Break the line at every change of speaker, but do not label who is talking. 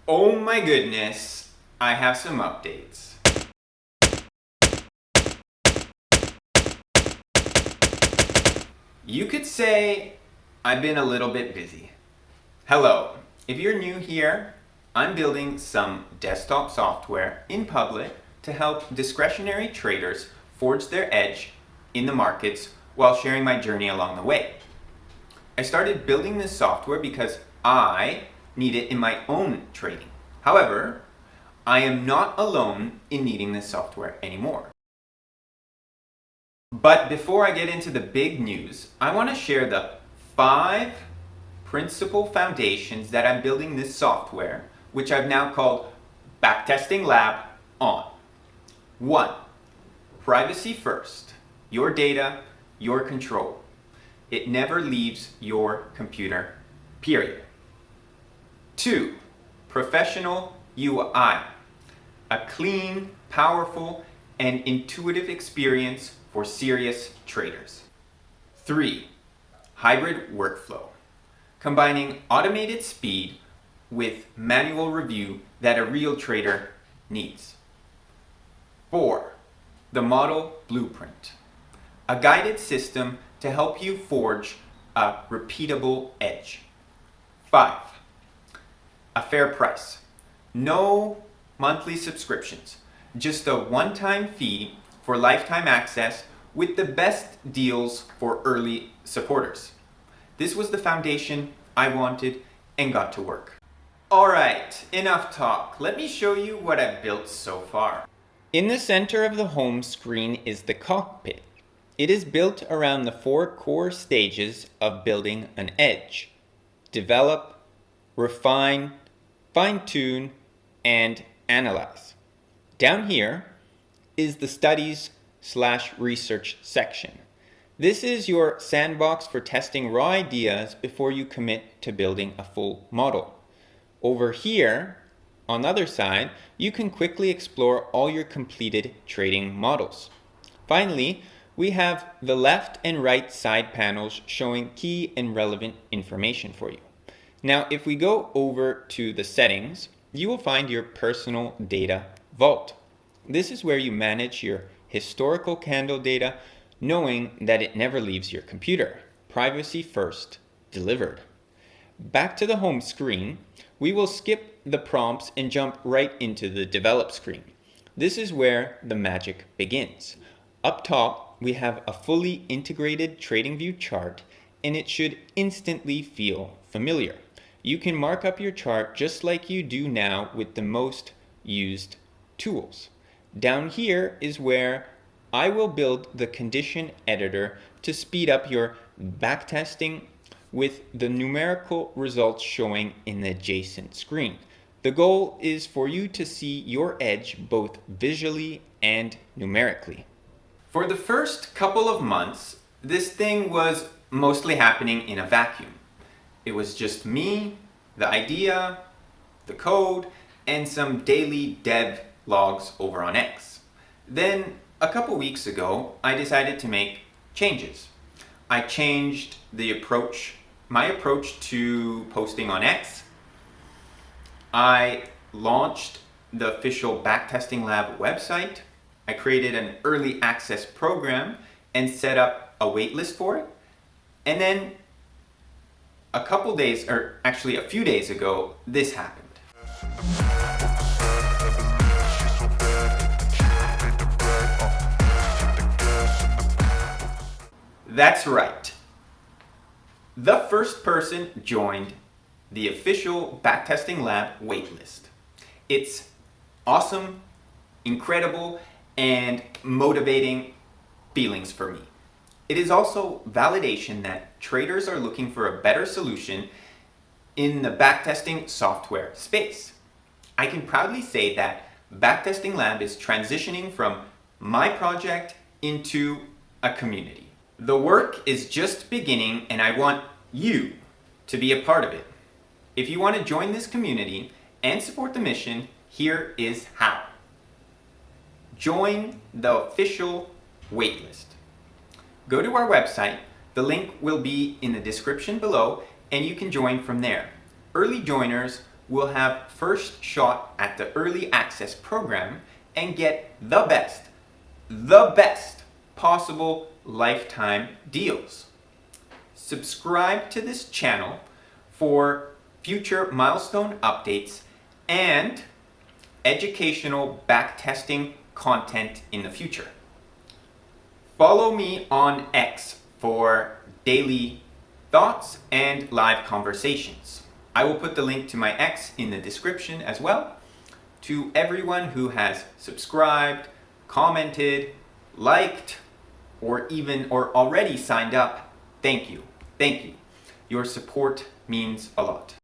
Oh my goodness, I have some updates. You could say I've been a little bit busy. Hello, if you're new here, I'm building some desktop software in public to help discretionary traders forge their edge in the markets while sharing my journey along the way. I started building this software because I need it in my own trading. However, I am not alone in needing this software anymore. But before I get into the big news, I want to share the 5 principal foundations that I'm building this software, which I've now called BacktestingLab, on. 1. Privacy first. Your data, your control. It never leaves your computer, period. 2. Professional UI. A clean, powerful, and intuitive experience for serious traders. 3. Hybrid workflow. Combining automated speed with manual review that a real trader needs. 4. The model blueprint. A guided system to help you forge a repeatable edge. 5. A fair price. No monthly subscriptions, just a one-time fee for lifetime access with the best deals for early supporters. This was the foundation I wanted and got to work. Alright, enough talk. Let me show you what I've built so far. In the center of the home screen is the Cockpit. It is built around the 4 core stages of building an edge: develop, refine, fine-tune, and analyze. Down here is the studies/research section. This is your sandbox for testing raw ideas before you commit to building a full model. Over here, on the other side, you can quickly explore all your completed trading models. Finally, we have the left and right side panels showing key and relevant information for you. Now, if we go over to the settings, you will find your personal data vault. This is where you manage your historical candle data, knowing that it never leaves your computer. Privacy first, delivered. Back to the home screen, we will skip the prompts and jump right into the develop screen. This is where the magic begins. Up top, we have a fully integrated TradingView chart, and it should instantly feel familiar. You can mark up your chart just like you do now with the most used tools. Down here is where I will build the condition editor to speed up your backtesting with the numerical results showing in the adjacent screen. The goal is for you to see your edge both visually and numerically. For the first couple of months, this thing was mostly happening in a vacuum. It was just me, the idea, the code, and some daily dev logs over on X. Then, a couple weeks ago, I decided to make changes. I changed my approach to posting on X. I launched the official BacktestingLab website. I created an early access program and set up a waitlist for it. And then a few days ago, this happened. That's right. The first person joined the official BacktestingLab waitlist. It's awesome, incredible, and motivating feelings for me. It is also validation that traders are looking for a better solution in the backtesting software space. I can proudly say that BacktestingLab is transitioning from my project into a community. The work is just beginning, and I want you to be a part of it. If you want to join this community and support the mission, here is how. Join the official waitlist. Go to our website. The link will be in the description below, and you can join from there. Early joiners will have first shot at the early access program and get the best possible lifetime deals. Subscribe to this channel for future milestone updates and educational backtesting content in the future. Follow me on X for daily thoughts and live conversations. I will put the link to my X in the description as well. To everyone who has subscribed, commented, liked, or already signed up, thank you. Thank you. Your support means a lot.